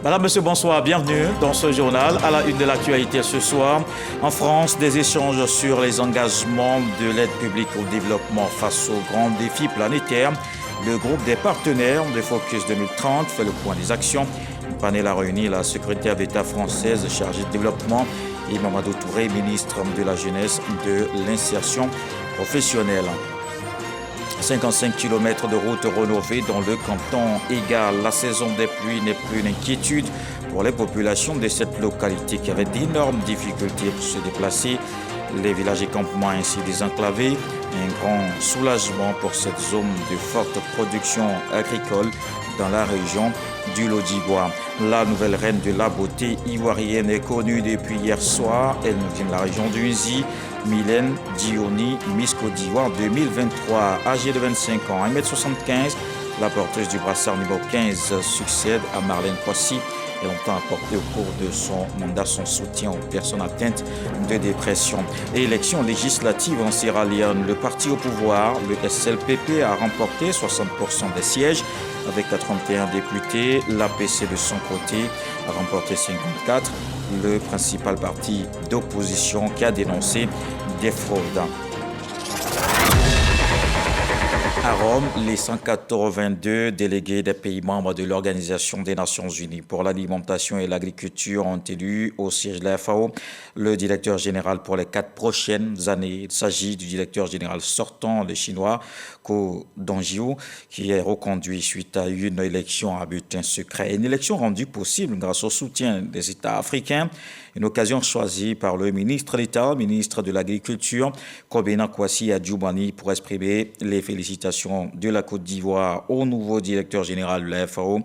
Madame, Monsieur, bonsoir, bienvenue dans ce journal. À la une de l'actualité ce soir, en France, des échanges sur les engagements de l'aide publique au développement face aux grands défis planétaires. Le groupe des partenaires de Focus 2030 fait le point des actions. Le panel a réuni la secrétaire d'État française chargée de développement et Mamadou Touré, ministre de la Jeunesse de l'Insertion professionnelle. 55 km de route rénovées dans le canton Égard. La saison des pluies n'est plus une inquiétude pour les populations de cette localité qui avaient d'énormes difficultés pour se déplacer. Les villages et campements ainsi désenclavés. Un grand soulagement pour cette zone de forte production agricole dans la région du Lodibois. La nouvelle reine de la beauté ivoirienne est connue depuis hier soir. Elle nous vient de la région du Nzi. Mylène Dioni, Miss Côte d'Ivoire 2023, âgée de 25 ans, 1m75, la porteuse du brassard numéro 15 succède à Marlène Poissy. Elle entend apporter au cours de son mandat son soutien aux personnes atteintes de dépression. Et élection législative en Sierra Leone, le parti au pouvoir, le SLPP, a remporté 60% des sièges avec 31 députés. L'APC de son côté a remporté 54. Le principal parti d'opposition qui a dénoncé des fraudes. À Rome, les 182 délégués des pays membres de l'Organisation des Nations Unies pour l'alimentation et l'agriculture ont élu au siège de la FAO le directeur général pour les 4 prochaines années. Il s'agit du directeur général sortant, le chinois Ko Dongjiu, qui est reconduit suite à une élection à butin secret. Une élection rendue possible grâce au soutien des États africains. Une occasion choisie par le ministre d'État, ministre de l'Agriculture, Kobena Kwasi Adjoumani, pour exprimer les félicitations de la Côte d'Ivoire au nouveau directeur général de la FAO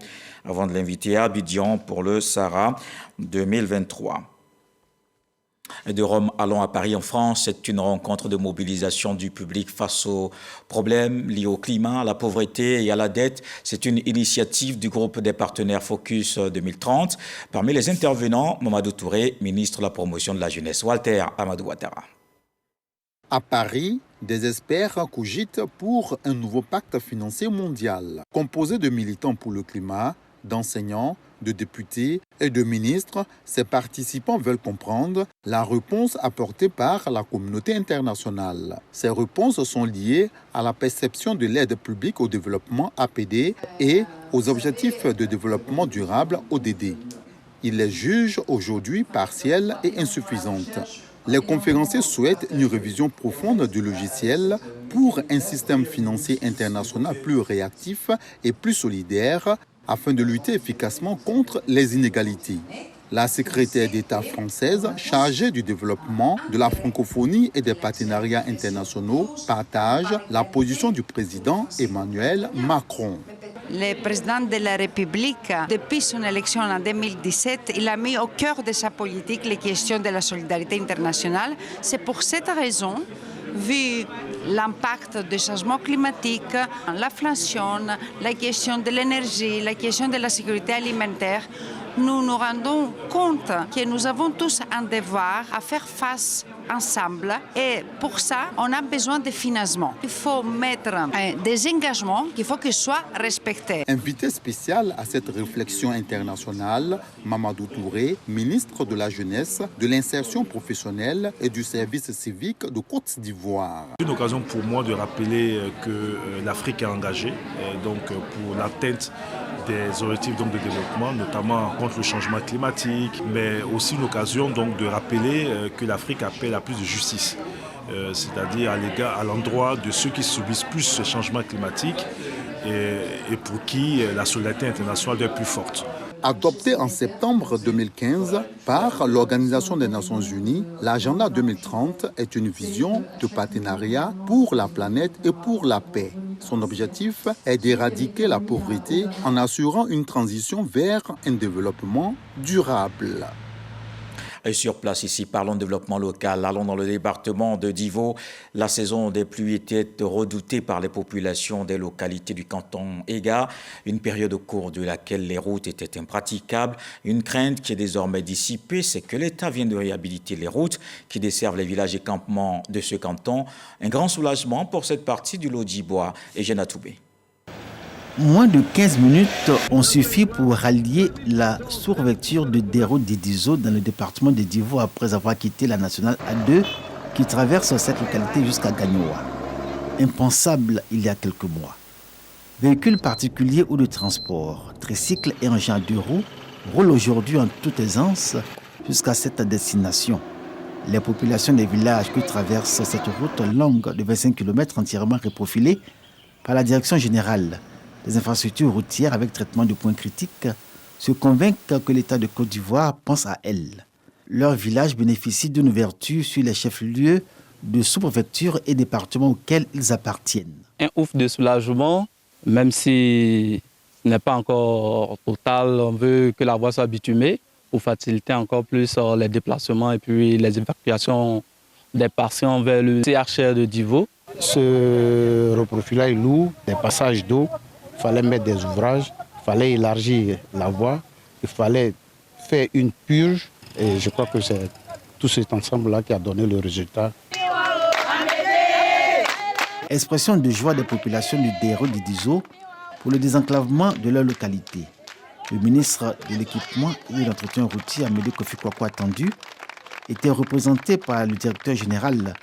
avant de l'inviter à Abidjan pour le Sahara 2023. De Rome, allons à Paris en France. C'est une rencontre de mobilisation du public face aux problèmes liés au climat, à la pauvreté et à la dette. C'est une initiative du groupe des partenaires Focus 2030. Parmi les intervenants, Mamadou Touré, ministre de la Promotion de la Jeunesse. Walter Amadou Ouattara. À Paris, des experts cogitent pour un nouveau pacte financier mondial, composé de militants pour le climat, d'enseignants, de députés et de ministres. Ces participants veulent comprendre la réponse apportée par la communauté internationale. Ces réponses sont liées à la perception de l'aide publique au développement APD et aux objectifs de développement durable ODD. Ils les jugent aujourd'hui partielles et insuffisantes. Les conférenciers souhaitent une révision profonde du logiciel pour un système financier international plus réactif et plus solidaire afin de lutter efficacement contre les inégalités. La secrétaire d'État française chargée du développement, de la francophonie et des partenariats internationaux partage la position du président Emmanuel Macron. Le président de la République, depuis son élection en 2017, il a mis au cœur de sa politique les questions de la solidarité internationale. C'est pour cette raison, vu l'impact du changement climatique, l'inflation, la question de l'énergie, la question de la sécurité alimentaire, nous nous rendons compte que nous avons tous un devoir à faire face ensemble et pour ça, on a besoin de financement. Il faut mettre des engagements qu'il faut qu'ils soient respectés. Invité spécial à cette réflexion internationale, Mamadou Touré, ministre de la Jeunesse, de l'Insertion professionnelle et du service civique de Côte d'Ivoire. C'est une occasion pour moi de rappeler que l'Afrique est engagée donc pour l'atteinte des objectifs de développement, notamment contre le changement climatique, mais aussi une occasion donc de rappeler que l'Afrique appelle à plus de justice, c'est-à-dire à l'endroit de ceux qui subissent plus ce changement climatique et pour qui la solidarité internationale doit être plus forte. Adopté en septembre 2015 par l'Organisation des Nations Unies, l'Agenda 2030 est une vision de partenariat pour la planète et pour la paix. Son objectif est d'éradiquer la pauvreté en assurant une transition vers un développement durable. Et sur place ici, parlons de développement local. Allons dans le département de Divo. La saison des pluies était redoutée par les populations des localités du canton Ega. Une période au cours de laquelle les routes étaient impraticables. Une crainte qui est désormais dissipée, c'est que l'État vient de réhabiliter les routes qui desservent les villages et campements de ce canton. Un grand soulagement pour cette partie du Lodibois. Et Jenna Toubé. Moins de 15 minutes ont suffi pour rallier la sous-préfecture de Dero Didizo dans le département de Divo après avoir quitté la nationale A2 qui traverse cette localité jusqu'à Gagnoa. Impensable il y a quelques mois. Véhicules particuliers ou de transport, tricycles et engins à 2 roues roulent aujourd'hui en toute aisance jusqu'à cette destination. Les populations des villages qui traversent cette route longue de 25 km entièrement reprofilée par la direction générale des infrastructures routières avec traitement de points critiques se convainquent que l'État de Côte d'Ivoire pense à elles. Leur village bénéficie d'une ouverture sur les chefs-lieux de sous-préfecture et départements auxquels ils appartiennent. Un ouf de soulagement, même si ce n'est pas encore total, on veut que la voie soit bitumée pour faciliter encore plus les déplacements et puis les évacuations des patients vers le CHR de Divo. Ce reprofilage lourd, des passages d'eau, il fallait mettre des ouvrages, il fallait élargir la voie, il fallait faire une purge et je crois que c'est tout cet ensemble-là qui a donné le résultat. Expression de joie des populations du Dero Didizo pour le désenclavement de leur localité. Le ministre de l'équipement et de l'entretien routier, Amédée Kofi Kwaku attendu, était représenté par le directeur général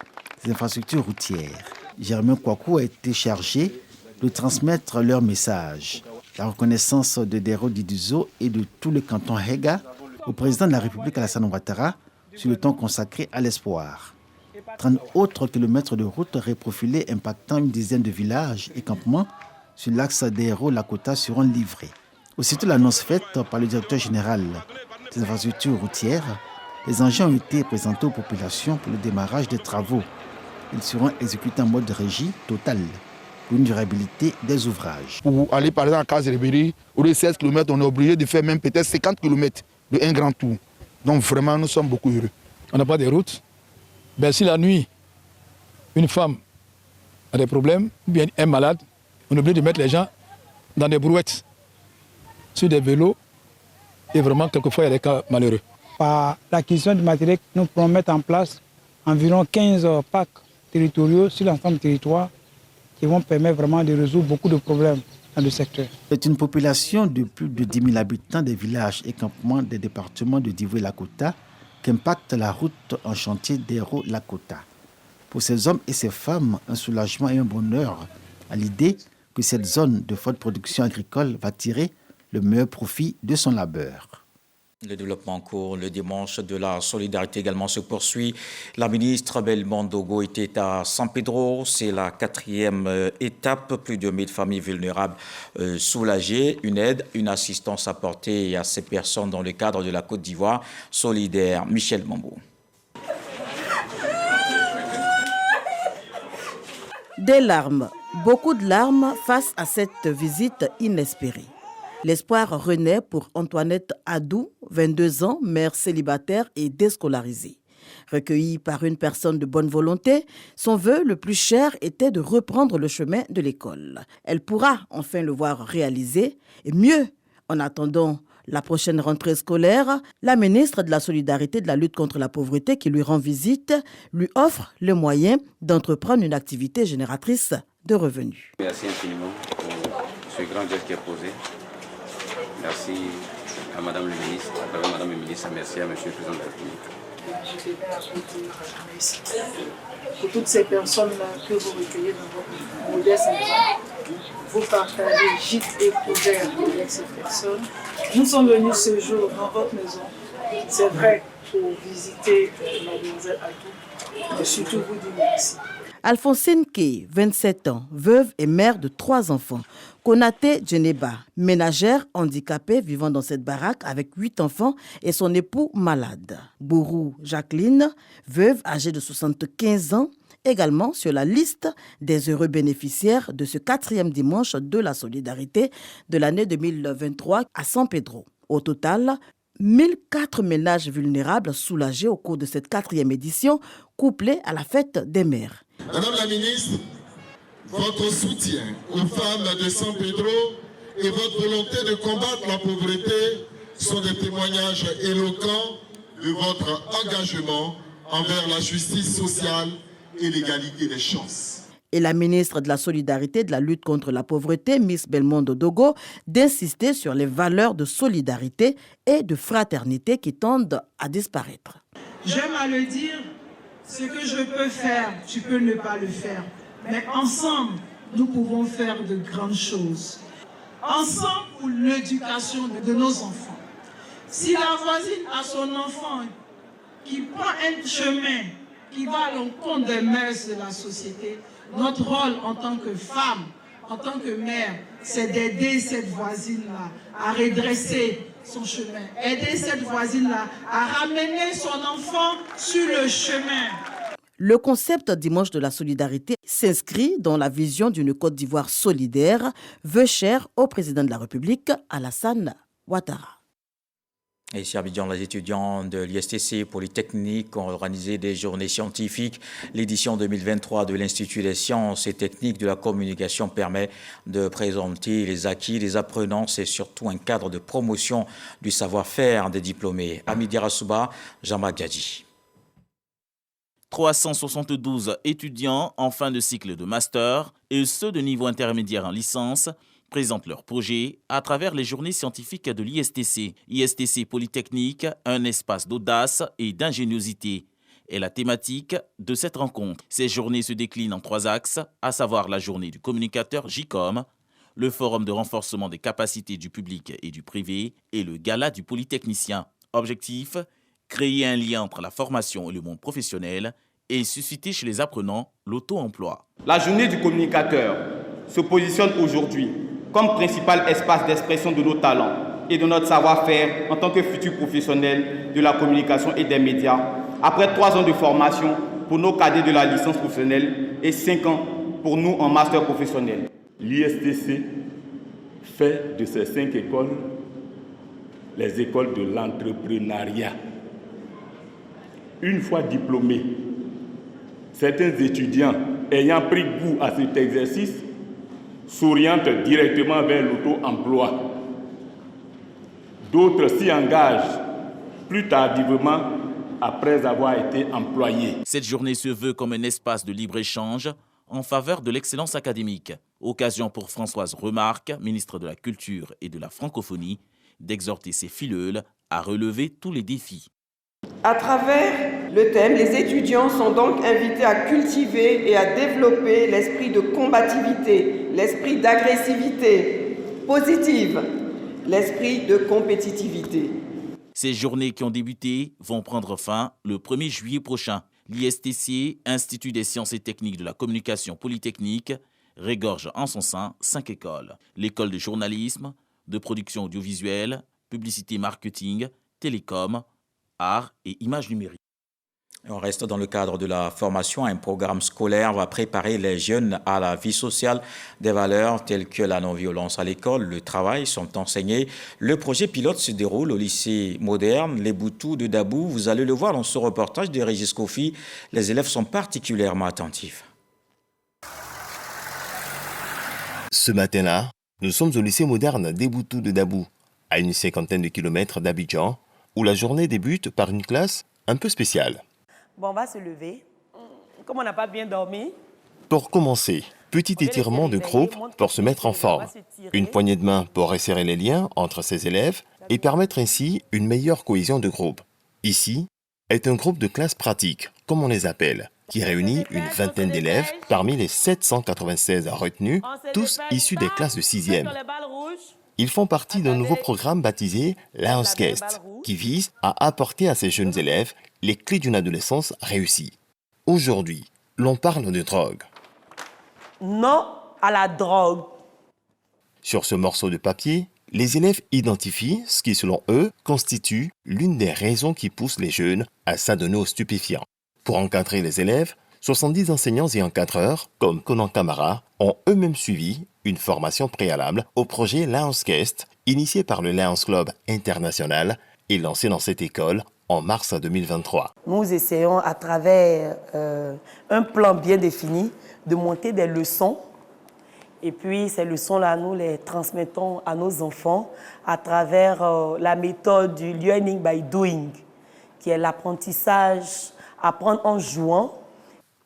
des infrastructures routières. Germain Kwaku a été chargé de transmettre leur message. La reconnaissance de Dero Didizo et de tout le canton Hega au président de la République Alassane Ouattara sur le temps consacré à l'espoir. 30 autres kilomètres de route reprofilés impactant une dizaine de villages et campements sur l'axe Dero-Lakota seront livrés. Aussitôt l'annonce faite par le directeur général des infrastructures routières, les engins ont été présentés aux populations pour le démarrage des travaux. Ils seront exécutés en mode régie totale pour une durabilité des ouvrages. Pour aller par exemple à Casse-Ribéry, au lieu de 16 km, on est obligé de faire même peut-être 50 km de un grand tour. Donc vraiment, nous sommes beaucoup heureux. On n'a pas de route. Ben, si la nuit, une femme a des problèmes, ou bien est malade, on est obligé de mettre les gens dans des brouettes, sur des vélos, et vraiment, quelquefois, il y a des cas malheureux. Par l'acquisition du matériel, nous pouvons mettre en place environ 15 packs territoriaux sur l'ensemble du territoire qui vont permettre vraiment de résoudre beaucoup de problèmes dans le secteur. C'est une population de plus de 10 000 habitants des villages et campements des départements de Divo et Lakota qu'impacte la route en chantier Dero-Lakota. Pour ces hommes et ces femmes, un soulagement et un bonheur à l'idée que cette zone de forte production agricole va tirer le meilleur profit de son labeur. Le développement en cours le dimanche de la solidarité également se poursuit. La ministre Belmondo Dogo était à San Pedro. C'est la 4e étape. Plus de 1000 familles vulnérables soulagées. Une aide, une assistance apportée à ces personnes dans le cadre de la Côte d'Ivoire solidaire. Michel Mambo. Des larmes, beaucoup de larmes face à cette visite inespérée. L'espoir renaît pour Antoinette Adou, 22 ans, mère célibataire et déscolarisée. Recueillie par une personne de bonne volonté, son vœu le plus cher était de reprendre le chemin de l'école. Elle pourra enfin le voir réalisé. Et mieux, en attendant la prochaine rentrée scolaire, la ministre de la Solidarité et de la lutte contre la pauvreté qui lui rend visite lui offre le moyen d'entreprendre une activité génératrice de revenus. Merci infiniment pour ce grand geste qui est posé. Merci à Madame le ministre, à travers Madame le ministre, merci à Monsieur le Président de la République. Je tenais à vous remercier pour toutes ces personnes-là que vous recueillez dans votre modeste maison. Vous partagez gîte et couvert avec ces personnes. Nous sommes venus ce jour dans votre maison, c'est vrai, pour visiter mademoiselle Adou, mais surtout vous dire merci. Alphonsine Kay, 27 ans, veuve et mère de 3 enfants. Konaté Djeneba, ménagère handicapée vivant dans cette baraque avec 8 enfants et son époux malade. Bourou Jacqueline, veuve âgée de 75 ans, également sur la liste des heureux bénéficiaires de ce 4e dimanche de la solidarité de l'année 2023 à San Pedro. Au total, 1004 ménages vulnérables soulagés au cours de cette 4e édition, couplée à la fête des mères. Madame la ministre, votre soutien aux femmes de San Pedro et votre volonté de combattre la pauvreté sont des témoignages éloquents de votre engagement envers la justice sociale et l'égalité des chances. Et la ministre de la Solidarité et de la lutte contre la pauvreté, Miss Belmondo Dogo, d'insister sur les valeurs de solidarité et de fraternité qui tendent à disparaître. J'aime à le dire, ce que je peux faire, tu peux ne pas le faire. Mais ensemble, nous pouvons faire de grandes choses. Ensemble pour l'éducation de nos enfants. Si la voisine a son enfant qui prend un chemin qui va à l'encontre des mœurs de la société, notre rôle en tant que femme, en tant que mère, c'est d'aider cette voisine-là à redresser son chemin, aider cette voisine-là à ramener son enfant sur le chemin. Le concept Dimanche de la solidarité s'inscrit dans la vision d'une Côte d'Ivoire solidaire, vœu cher au président de la République, Alassane Ouattara. Et ici à Abidjan, les étudiants de l'ISTC Polytechnique ont organisé des journées scientifiques. L'édition 2023 de l'Institut des sciences et techniques de la communication permet de présenter les acquis des apprenants. C'est surtout un cadre de promotion du savoir-faire des diplômés. Amidi Rassouba, Jean-Marc Gadji. 372 étudiants en fin de cycle de master et ceux de niveau intermédiaire en licence présentent leurs projets à travers les journées scientifiques de l'ISTC. ISTC Polytechnique, un espace d'audace et d'ingéniosité est la thématique de cette rencontre. Ces journées se déclinent en 3 axes, à savoir la journée du communicateur JCOM, le forum de renforcement des capacités du public et du privé et le gala du polytechnicien. Objectif, créer un lien entre la formation et le monde professionnel et susciter chez les apprenants l'auto-emploi. La journée du communicateur se positionne aujourd'hui comme principal espace d'expression de nos talents et de notre savoir-faire en tant que futurs professionnels de la communication et des médias, après 3 ans de formation pour nos cadets de la licence professionnelle et 5 ans pour nous en master professionnel. L'ISTC fait de ces 5 écoles les écoles de l'entrepreneuriat. Une fois diplômés, certains étudiants ayant pris goût à cet exercice s'orientent directement vers l'auto-emploi. D'autres s'y engagent plus tardivement après avoir été employés. Cette journée se veut comme un espace de libre-échange en faveur de l'excellence académique. Occasion pour Françoise Remarque, ministre de la Culture et de la Francophonie, d'exhorter ses fileuls à relever tous les défis. À travers le thème, les étudiants sont donc invités à cultiver et à développer l'esprit de combativité, l'esprit d'agressivité positive, l'esprit de compétitivité. Ces journées qui ont débuté vont prendre fin le 1er juillet prochain. L'ISTC, Institut des sciences et techniques de la communication polytechnique, regorge en son sein 5 écoles. L'école de journalisme, de production audiovisuelle, publicité marketing, télécom, art et images numériques. On reste dans le cadre de la formation. Un programme scolaire va préparer les jeunes à la vie sociale. Des valeurs telles que la non-violence à l'école, le travail sont enseignées. Le projet pilote se déroule au lycée moderne, les Boutous de Dabou. Vous allez le voir dans ce reportage de Régis Kofi. Les élèves sont particulièrement attentifs. Ce matin-là, nous sommes au lycée moderne des Boutous de Dabou, à une 50aine de kilomètres d'Abidjan, où la journée débute par une classe un peu spéciale. Bon, on va se lever. Comme on n'a pas bien dormi. Pour commencer, petit étirement de groupe pour se mettre en forme. Une poignée de main pour resserrer les liens entre ces élèves et permettre ainsi une meilleure cohésion de groupe. Ici est un groupe de classe pratique, comme on les appelle, qui réunit une vingtaine d'élèves parmi les 796 retenus, tous issus des classes de 6e. Ils font partie d'un nouveau programme baptisé Lions Guest, qui vise à apporter à ces jeunes élèves les clés d'une adolescence réussie. Aujourd'hui, l'on parle de drogue. Non à la drogue. Sur ce morceau de papier, les élèves identifient ce qui, selon eux, constitue l'une des raisons qui poussent les jeunes à s'adonner aux stupéfiants. Pour encadrer les élèves, 70 enseignants et encadreurs, comme Conan Camara, ont eux-mêmes suivi une formation préalable au projet Lions Guest, initié par le Lions Club International et lancé dans cette école en mars 2023. Nous essayons, à travers un plan bien défini, de monter des leçons. Et puis, ces leçons-là, nous les transmettons à nos enfants à travers la méthode du learning by doing, qui est l'apprentissage, apprendre en jouant.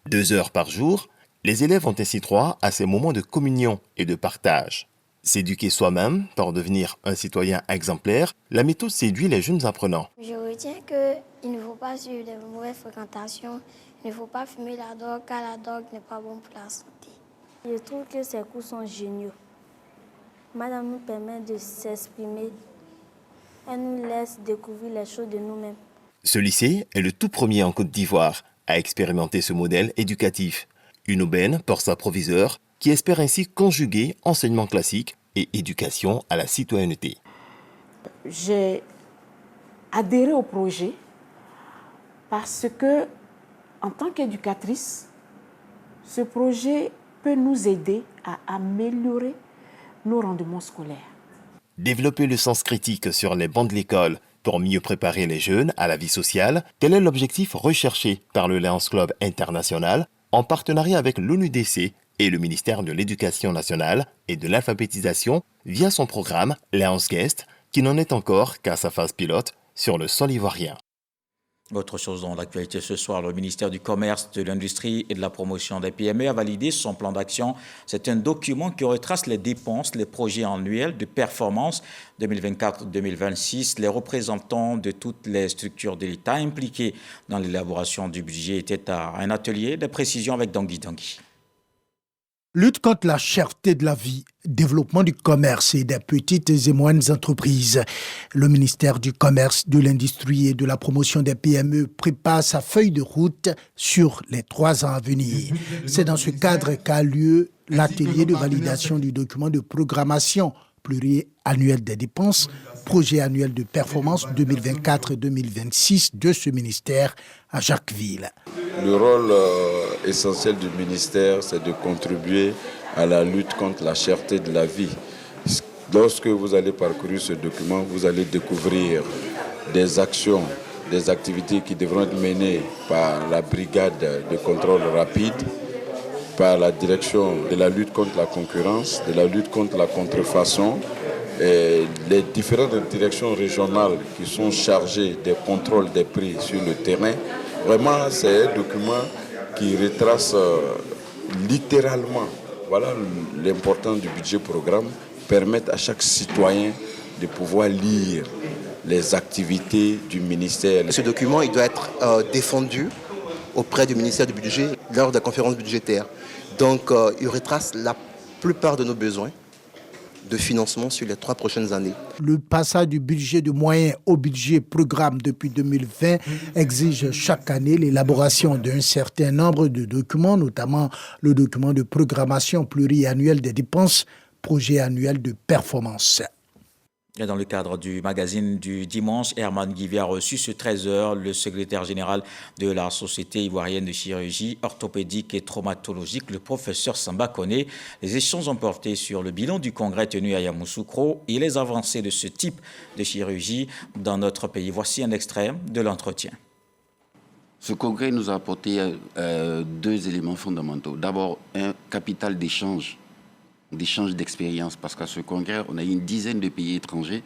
2 heures par jour, Les élèves ont ainsi droit à ces moments de communion et de partage. S'éduquer soi-même pour devenir un citoyen exemplaire, la méthode séduit les jeunes apprenants. Je retiens qu'il ne faut pas suivre de mauvaises fréquentations, il ne faut pas fumer la drogue car la drogue n'est pas bonne pour la santé. Je trouve que ces cours sont géniaux. Madame nous permet de s'exprimer. Elle nous laisse découvrir les choses de nous-mêmes. Ce lycée est le tout premier en Côte d'Ivoire à expérimenter ce modèle éducatif. Une aubaine pour sa proviseure qui espère ainsi conjuguer enseignement classique et éducation à la citoyenneté. J'ai adhéré au projet parce que, en tant qu'éducatrice, ce projet peut nous aider à améliorer nos rendements scolaires. Développer le sens critique sur les bancs de l'école pour mieux préparer les jeunes à la vie sociale, tel est l'objectif recherché par le Lions Club International en partenariat avec l'ONUDC et le ministère de l'Éducation nationale et de l'alphabétisation via son programme Lions Guest, qui n'en est encore qu'à sa phase pilote sur le sol ivoirien. Autre chose dans l'actualité ce soir, le ministère du Commerce, de l'Industrie et de la Promotion des PME a validé son plan d'action. C'est un document qui retrace les dépenses, les projets annuels de performance 2024-2026. Les représentants de toutes les structures de l'État impliquées dans l'élaboration du budget étaient à un atelier de précision avec Dangui Dangui. Lutte contre la cherté de la vie, développement du commerce et des petites et moyennes entreprises. Le ministère du Commerce, de l'Industrie et de la Promotion des PME prépare sa feuille de route sur les 3 ans à venir. C'est dans ce cadre qu'a lieu l'atelier de validation du document de programmation pluriannuel des dépenses, projet annuel de performance 2024-2026 de ce ministère à Jacquesville. Le rôle essentiel du ministère, c'est de contribuer à la lutte contre la cherté de la vie. Lorsque vous allez parcourir ce document, vous allez découvrir des actions, des activités qui devront être menées par la brigade de contrôle rapide, par la direction de la lutte contre la concurrence, de la lutte contre la contrefaçon, et les différentes directions régionales qui sont chargées des contrôles des prix sur le terrain. Vraiment, c'est un document qui retrace littéralement l'importance du budget programme, permettre à chaque citoyen de pouvoir lire les activités du ministère. Ce document il doit être défendu auprès du ministère du Budget lors de la conférence budgétaire. Donc, il retrace la plupart de nos besoins de financement sur les 3 prochaines années. Le passage du budget de moyens au budget programme depuis 2020 exige chaque année l'élaboration d'un certain nombre de documents, notamment le document de programmation pluriannuelle des dépenses, projet annuel de performance. Et dans le cadre du magazine du dimanche, Herman Guivier a reçu ce 13h le secrétaire général de la Société ivoirienne de chirurgie orthopédique et traumatologique, le professeur Samba Koné. Les échanges ont porté sur le bilan du congrès tenu à Yamoussoukro et les avancées de ce type de chirurgie dans notre pays. Voici un extrait de l'entretien. Ce congrès nous a apporté 2 éléments fondamentaux. D'abord, un capital d'échange d'expérience, parce qu'à ce congrès, on a une dizaine de pays étrangers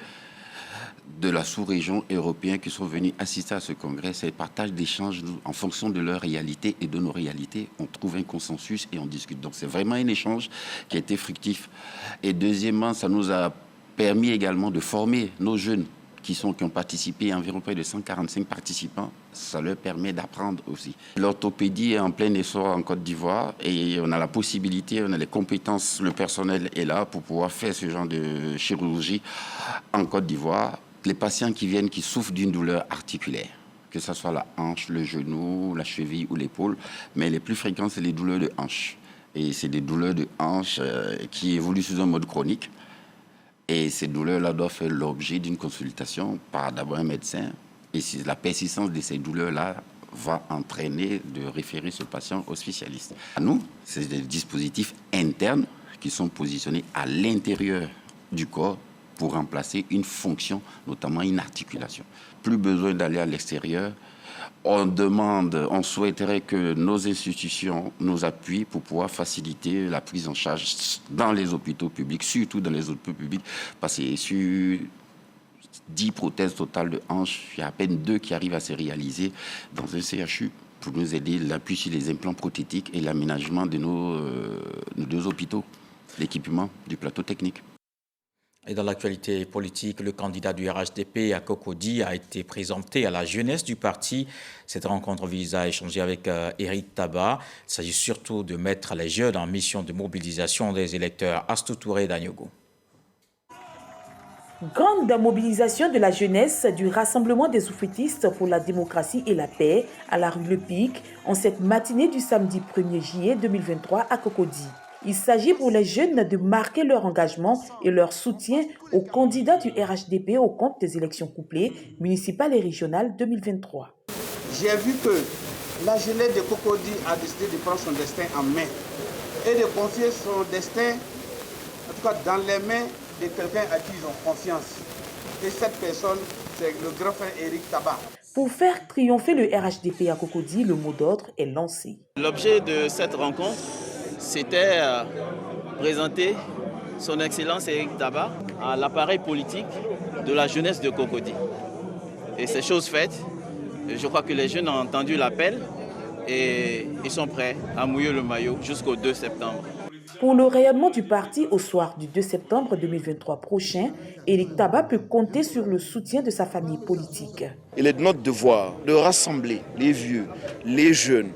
de la sous-région européenne qui sont venus assister à ce congrès. C'est le partage d'échanges en fonction de leur réalité et de nos réalités. On trouve un consensus et on discute. Donc c'est vraiment un échange qui a été fructif. Et deuxièmement, ça nous a permis également de former nos jeunes qui ont participé, environ près de 145 participants. Ça leur permet d'apprendre aussi. L'orthopédie est en plein essor en Côte d'Ivoire et on a la possibilité, on a les compétences, le personnel est là pour pouvoir faire ce genre de chirurgie en Côte d'Ivoire. Les patients qui viennent, qui souffrent d'une douleur articulaire, que ce soit la hanche, le genou, la cheville ou l'épaule, mais les plus fréquents, c'est les douleurs de hanche. Et c'est des douleurs de hanche qui évoluent sous un mode chronique. Et ces douleurs-là doivent faire l'objet d'une consultation par d'abord un médecin. Et si la persistance de ces douleurs-là va entraîner de référer ce patient au spécialiste. À nous, c'est des dispositifs internes qui sont positionnés à l'intérieur du corps pour remplacer une fonction, notamment une articulation. Plus besoin d'aller à l'extérieur. On souhaiterait que nos institutions nous appuient pour pouvoir faciliter la prise en charge dans les hôpitaux publics, surtout dans les hôpitaux publics, parce que sur 10 prothèses totales de hanches, il y a à peine 2 qui arrivent à se réaliser dans un CHU. pour nous aider, l'appui sur les implants prothétiques et l'aménagement de nos 2 hôpitaux, l'équipement du plateau technique. Et dans l'actualité politique, le candidat du RHDP à Cocody a été présenté à la jeunesse du parti. Cette rencontre vise à échanger avec Éric Tabar. Il s'agit surtout de mettre les jeunes en mission de mobilisation des électeurs. Astou Touré d'Agnogo. Grande mobilisation de la jeunesse du Rassemblement des oufétistes pour la démocratie et la paix à la rue Le Pic en cette matinée du samedi 1er juillet 2023 à Cocody. Il s'agit pour les jeunes de marquer leur engagement et leur soutien aux candidats du RHDP au compte des élections couplées municipales et régionales 2023. J'ai vu que la jeunesse de Cocody a décidé de prendre son destin en main et de confier son destin, en tout cas dans les mains de quelqu'un à qui ils ont confiance. Et cette personne, c'est le grand frère Éric Tabar. Pour faire triompher le RHDP à Cocody, le mot d'ordre est lancé. L'objet de cette rencontre, c'était présenter son Excellence Éric Tabar à l'appareil politique de la jeunesse de Cocody. Et c'est chose faite. Je crois que les jeunes ont entendu l'appel et ils sont prêts à mouiller le maillot jusqu'au 2 septembre. Pour le rayonnement du parti au soir du 2 septembre 2023 prochain, Éric Tabar peut compter sur le soutien de sa famille politique. Il est de notre devoir de rassembler les vieux, les jeunes,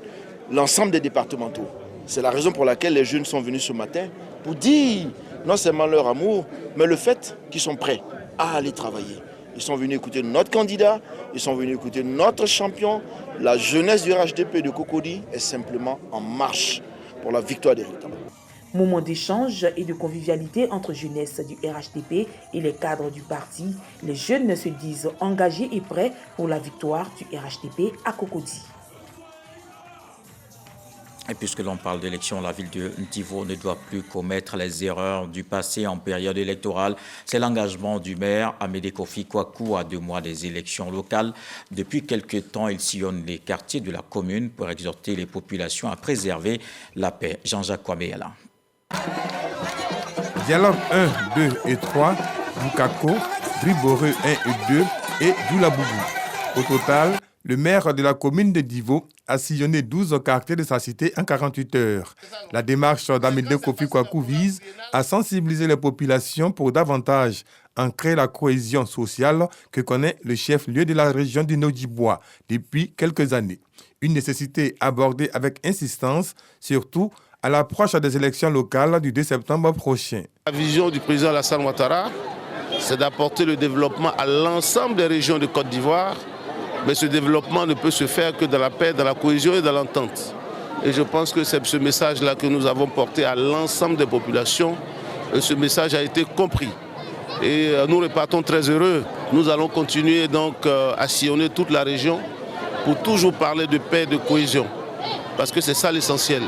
l'ensemble des départementaux. C'est la raison pour laquelle les jeunes sont venus ce matin pour dire non seulement leur amour, mais le fait qu'ils sont prêts à aller travailler. Ils sont venus écouter notre candidat, ils sont venus écouter notre champion. La jeunesse du RHDP de Cocody est simplement en marche pour la victoire d'Éric Tabar. Moment d'échange et de convivialité entre jeunesse du RHDP et les cadres du parti, les jeunes se disent engagés et prêts pour la victoire du RHDP à Cocody. Et puisque l'on parle d'élection, la ville de Ndivo ne doit plus commettre les erreurs du passé en période électorale. C'est l'engagement du maire Amédée Kofi Kwaku à 2 mois des élections locales. Depuis quelques temps, il sillonne les quartiers de la commune pour exhorter les populations à préserver la paix. Jean-Jacques Kwaméala. Dialogue 1, 2 et 3, Bukako, Briboreux 1 et 2 et Doulabougou. Au total, le maire de la commune de Ndivo a sillonné 12 quartiers de sa cité en 48 heures. La démarche d'Amédée Kofi Kwaku vise à sensibiliser les populations pour davantage ancrer la cohésion sociale que connaît le chef-lieu de la région du Nord-du-Bois depuis quelques années. Une nécessité abordée avec insistance, surtout à l'approche des élections locales du 2 septembre prochain. La vision du président Alassane Ouattara, c'est d'apporter le développement à l'ensemble des régions de Côte d'Ivoire. Mais ce développement ne peut se faire que dans la paix, dans la cohésion et dans l'entente. Et je pense que c'est ce message-là que nous avons porté à l'ensemble des populations. Et ce message a été compris. Et nous repartons très heureux. Nous allons continuer donc à sillonner toute la région pour toujours parler de paix et de cohésion. Parce que c'est ça l'essentiel.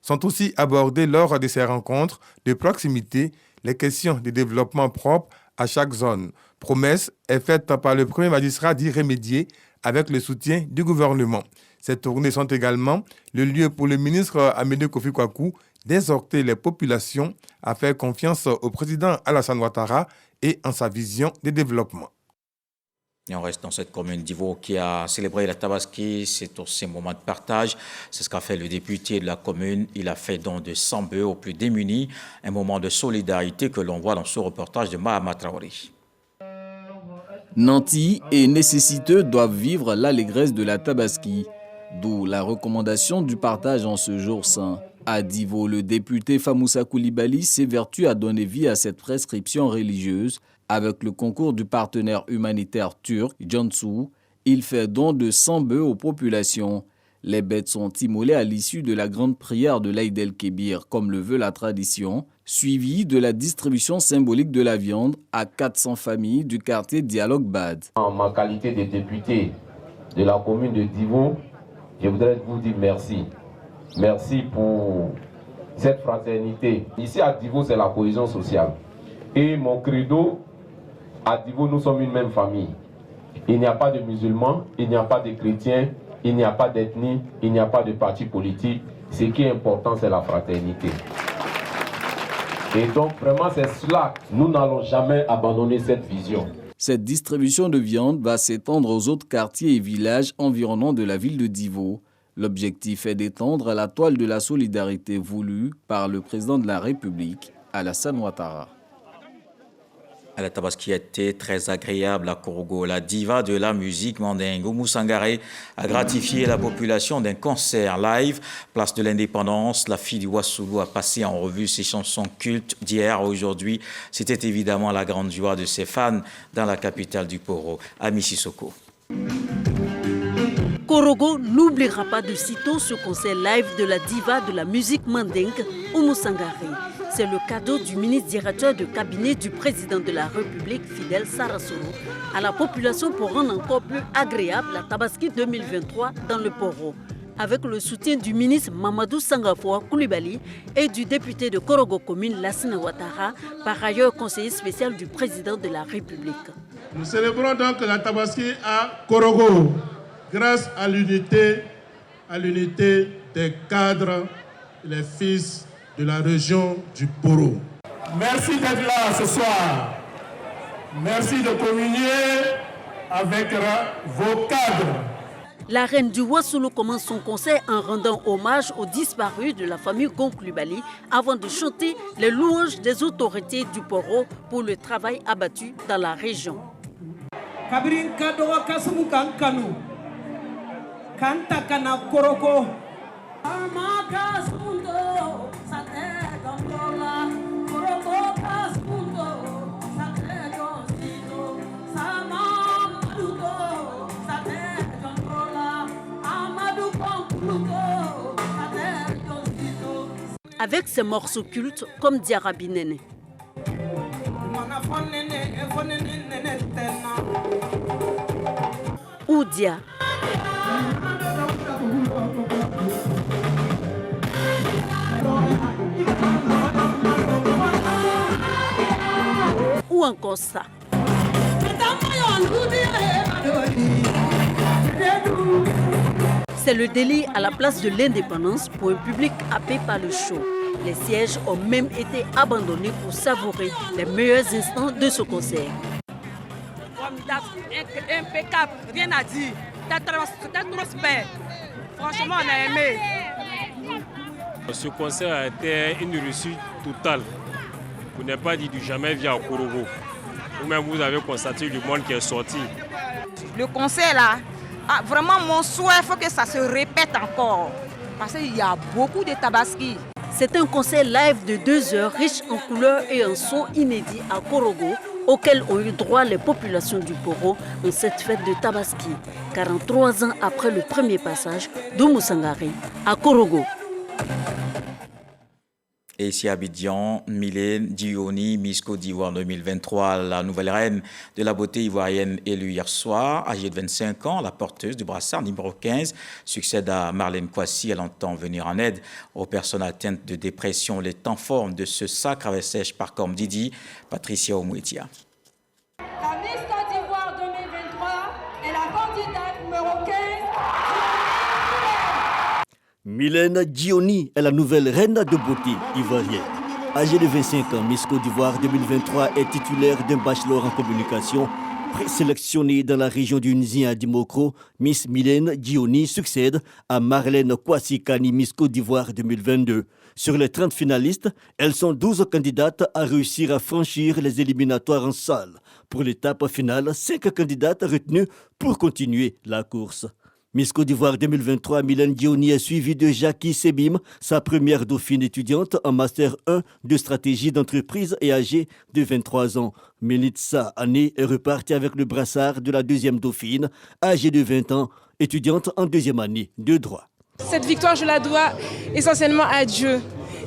Sont aussi abordées lors de ces rencontres de proximité les questions de développement propre à chaque zone. Promesse est faite par le premier magistrat d'y remédier avec le soutien du gouvernement. Ces tournées sont également le lieu pour le ministre Amédée Kofi Kwaku d'exhorter les populations à faire confiance au président Alassane Ouattara et en sa vision de développement. Et on reste dans cette commune d'Ivo qui a célébré la Tabaski. C'est aussi un moment de partage. C'est ce qu'a fait le député de la commune. Il a fait don de 100 bœufs aux plus démunis. Un moment de solidarité que l'on voit dans ce reportage de Mahama Traoré. Nantis et nécessiteux doivent vivre l'allégresse de la Tabaski, d'où la recommandation du partage en ce jour saint. À Divo, le député Famoussa Koulibaly s'évertue à donner vie à cette prescription religieuse. Avec le concours du partenaire humanitaire turc, Jansu, il fait don de 100 bœufs aux populations. Les bêtes sont immolées à l'issue de la grande prière de l'Aïd el-Kébir, comme le veut la tradition, suivie de la distribution symbolique de la viande à 400 familles du quartier Dialogue Bad. En ma qualité de député de la commune de Divo, je voudrais vous dire merci. Merci pour cette fraternité. Ici à Divo, c'est la cohésion sociale. Et mon credo, à Divo, nous sommes une même famille. Il n'y a pas de musulmans, il n'y a pas de chrétiens, il n'y a pas d'ethnie, il n'y a pas de parti politique. Ce qui est important, c'est la fraternité. Et donc, vraiment, c'est cela. Nous n'allons jamais abandonner cette vision. Cette distribution de viande va s'étendre aux autres quartiers et villages environnants de la ville de Divo. L'objectif est d'étendre la toile de la solidarité voulue par le président de la République, Alassane Ouattara. La Tabaski a été très agréable à Korogo. La diva de la musique mandingue, Oumou Sangaré, a gratifié la population d'un concert live. Place de l'Indépendance, la fille du Wassoulou a passé en revue ses chansons cultes d'hier à aujourd'hui. C'était évidemment la grande joie de ses fans dans la capitale du Poro, à Mississauga. Korogo n'oubliera pas de sitôt ce concert live de la diva de la musique mandingue, Oumou Sangaré. C'est le cadeau du ministre directeur de cabinet du président de la République, Fidel Sarasoro, à la population pour rendre encore plus agréable la Tabaski 2023 dans le Poro. Avec le soutien du ministre Mamadou Sangafoua Koulibaly et du député de Korogo Commune, Lassina Ouattara, par ailleurs conseiller spécial du président de la République. Nous célébrons donc la Tabaski à Korogo, grâce à l'unité des cadres, les fils de la région du Poro. Merci d'être là ce soir. Merci de communier avec vos cadres. La reine du Wassoulou commence son concert en rendant hommage aux disparus de la famille Koulibaly avant de chanter les louanges des autorités du Poro pour le travail abattu dans la région. Avec ses morceaux cultes comme Diarabi Nene. Ou Dia. Ou encore ça. C'est le délire à la place de l'Indépendance pour un public happé par le show. Les sièges ont même été abandonnés pour savourer les meilleurs instants de ce concert. Impeccable, rien à dire. C'était trop super. Franchement, on a aimé. Ce concert a été une réussite totale. Vous n'avez pas dit du jamais via Korogo. Vous-même, vous avez constaté le monde qui est sorti. Le concert là, vraiment mon souhait, il faut que ça se répète encore. Parce qu'il y a beaucoup de Tabaski. C'est un concert live de 2 heures, riche en couleurs et en sons inédits à Korogo, auquel ont eu droit les populations du Poro en cette fête de Tabaski, 43 ans après le premier passage d'Oumou Sangaré à Korogo. Et ici à Abidjan, Mylène Dioni, Miss Côte d'Ivoire 2023, la nouvelle reine de la beauté ivoirienne élue hier soir, âgée de 25 ans, la porteuse du brassard numéro 15, succède à Marlène Kouassi. Elle entend venir en aide aux personnes atteintes de dépression. Les temps forts de ce sacre avec sèche par comme Didi, Patricia Omouetia. La Miss Côte d'Ivoire 2023 est la candidate numéro 15. Mylène Dioni est la nouvelle reine de beauté ivoirienne. Âgée de 25 ans, Miss Côte d'Ivoire 2023 est titulaire d'un bachelor en communication. Présélectionnée dans la région du Nzien à Dimokro, Miss Mylène Dioni succède à Marlène Kouassi Kani, Miss Côte d'Ivoire 2022. Sur les 30 finalistes, elles sont 12 candidates à réussir à franchir les éliminatoires en salle. Pour l'étape finale, 5 candidates retenues pour continuer la course. Miss Côte d'Ivoire 2023, Mylène Dioni est suivie de Jackie Sebim, sa première dauphine étudiante en Master 1 de stratégie d'entreprise et âgée de 23 ans. Melitza Ané est repartie avec le brassard de la deuxième dauphine, âgée de 20 ans, étudiante en deuxième année de droit. Cette victoire, je la dois essentiellement à Dieu.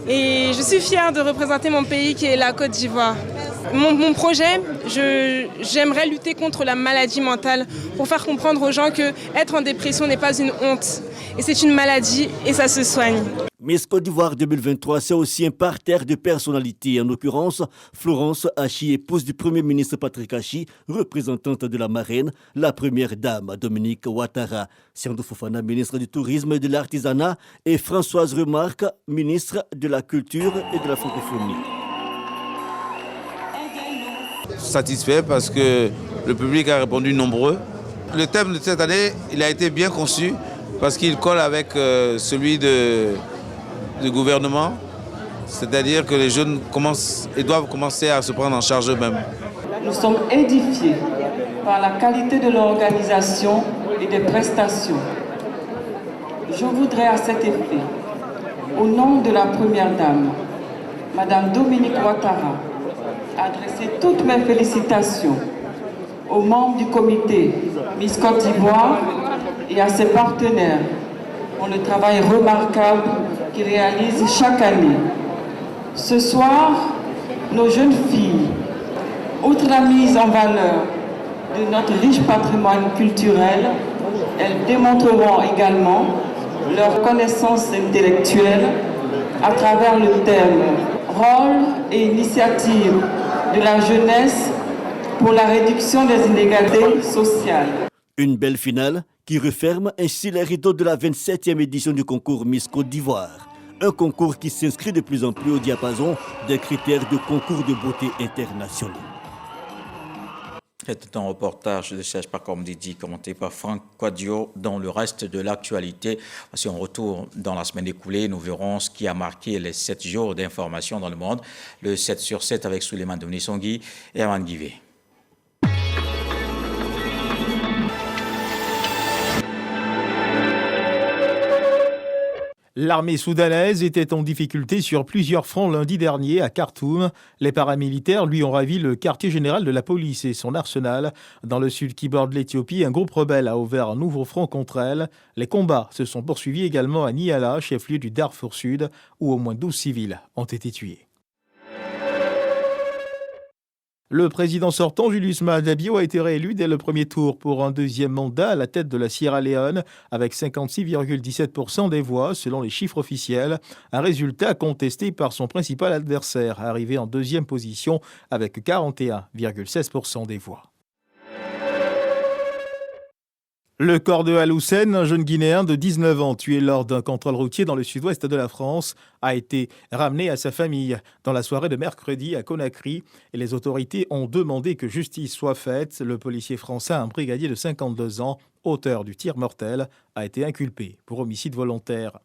Et je suis fière de représenter mon pays qui est la Côte d'Ivoire. Mon projet, j'aimerais lutter contre la maladie mentale pour faire comprendre aux gens que être en dépression n'est pas une honte. Et c'est une maladie et ça se soigne. Miss Côte d'Ivoire 2023, c'est aussi un parterre de personnalités. En l'occurrence, Florence Hachi, épouse du Premier ministre Patrick Hachi, représentante de la marraine, la première dame Dominique Ouattara, Siandou Fofana, ministre du Tourisme et de l'Artisanat, et Françoise Remarque, ministre de la Culture et de la Francophonie. Satisfait parce que le public a répondu nombreux. Le thème de cette année, il a été bien conçu parce qu'il colle avec celui du gouvernement, c'est-à-dire que les jeunes doivent commencer à se prendre en charge eux-mêmes. Nous sommes édifiés par la qualité de l'organisation et des prestations. Je voudrais à cet effet, au nom de la Première Dame, Madame Dominique Ouattara, adresser toutes mes félicitations aux membres du comité Miss Côte d'Ivoire et à ses partenaires pour le travail remarquable qu'ils réalisent chaque année. Ce soir, nos jeunes filles, outre la mise en valeur de notre riche patrimoine culturel, elles démontreront également leur connaissance intellectuelle à travers le thème « Rôle et initiative de la jeunesse pour la réduction des inégalités sociales ». Une belle finale qui referme ainsi les rideaux de la 27e édition du concours Miss Côte d'Ivoire. Un concours qui s'inscrit de plus en plus au diapason des critères de concours de beauté internationaux. C'est un reportage de Serge Pakomdidi commenté par Franck Quadio. Dans le reste de l'actualité, si on retourne dans la semaine écoulée, nous verrons ce qui a marqué les 7 jours d'information dans le monde. Le 7 sur 7 avec Souleymane Domnissongui et Aman Guivé. L'armée soudanaise était en difficulté sur plusieurs fronts lundi dernier à Khartoum. Les paramilitaires lui ont ravi le quartier général de la police et son arsenal. Dans le sud qui borde l'Éthiopie, un groupe rebelle a ouvert un nouveau front contre elle. Les combats se sont poursuivis également à Niala, chef-lieu du Darfour Sud, où au moins 12 civils ont été tués. Le président sortant, Julius Maada Bio, a été réélu dès le premier tour pour un deuxième mandat à la tête de la Sierra Leone avec 56,17% des voix selon les chiffres officiels. Un résultat contesté par son principal adversaire, arrivé en deuxième position avec 41,16% des voix. Le corps de Al-Hussein, un jeune Guinéen de 19 ans tué lors d'un contrôle routier dans le sud-ouest de la France, a été ramené à sa famille dans la soirée de mercredi à Conakry. Et les autorités ont demandé que justice soit faite. Le policier français, un brigadier de 52 ans, auteur du tir mortel, a été inculpé pour homicide volontaire.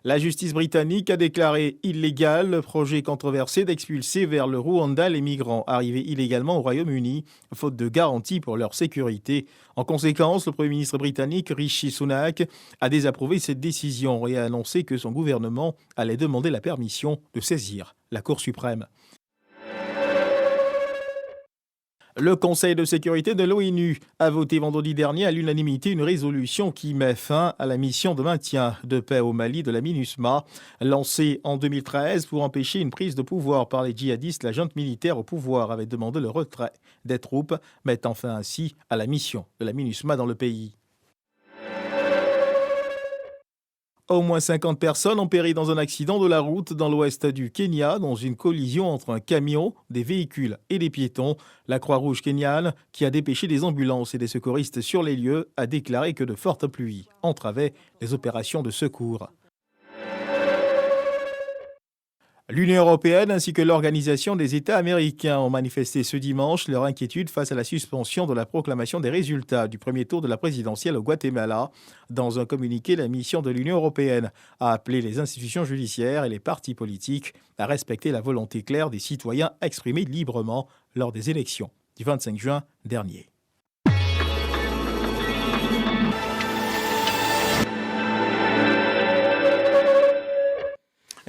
La justice britannique a déclaré illégal le projet controversé d'expulser vers le Rwanda les migrants arrivés illégalement au Royaume-Uni, faute de garanties pour leur sécurité. En conséquence, le Premier ministre britannique Rishi Sunak a désapprouvé cette décision et a annoncé que son gouvernement allait demander la permission de saisir la Cour suprême. Le Conseil de sécurité de l'ONU a voté vendredi dernier à l'unanimité une résolution qui met fin à la mission de maintien de paix au Mali de la MINUSMA. Lancée en 2013 pour empêcher une prise de pouvoir par les djihadistes, la junte militaire au pouvoir avait demandé le retrait des troupes, mettant fin ainsi à la mission de la MINUSMA dans le pays. Au moins 50 personnes ont péri dans un accident de la route dans l'ouest du Kenya, dans une collision entre un camion, des véhicules et des piétons. La Croix-Rouge kenyane, qui a dépêché des ambulances et des secouristes sur les lieux, a déclaré que de fortes pluies entravaient les opérations de secours. L'Union européenne ainsi que l'Organisation des États américains ont manifesté ce dimanche leur inquiétude face à la suspension de la proclamation des résultats du premier tour de la présidentielle au Guatemala. Dans un communiqué, la mission de l'Union européenne a appelé les institutions judiciaires et les partis politiques à respecter la volonté claire des citoyens exprimée librement lors des élections du 25 juin dernier.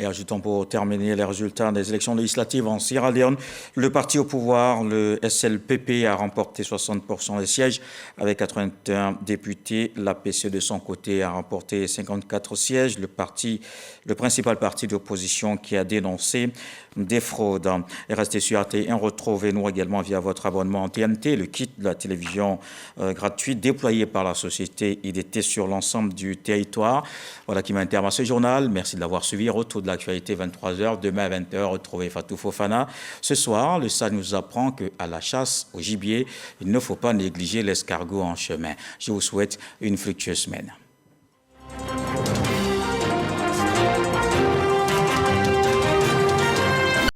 Et ajoutons pour terminer les résultats des élections législatives en Sierra Leone. Le parti au pouvoir, le SLPP, a remporté 60% des sièges avec 81 députés. L'APC, de son côté, a remporté 54 sièges. Le principal parti d'opposition qui a dénoncé des fraudes est resté sur RT1. Retrouvez-nous également via votre abonnement en TNT, le kit de la télévision gratuite déployé par la société IDT sur l'ensemble du territoire. Voilà qui met un terme à ce journal. Merci de l'avoir suivi. Retour de l'actualité 23h. Demain à 20h, retrouvez Fatou Fofana. Ce soir, le SAD nous apprend qu'à la chasse au gibier, il ne faut pas négliger l'escargot en chemin. Je vous souhaite une fructueuse semaine.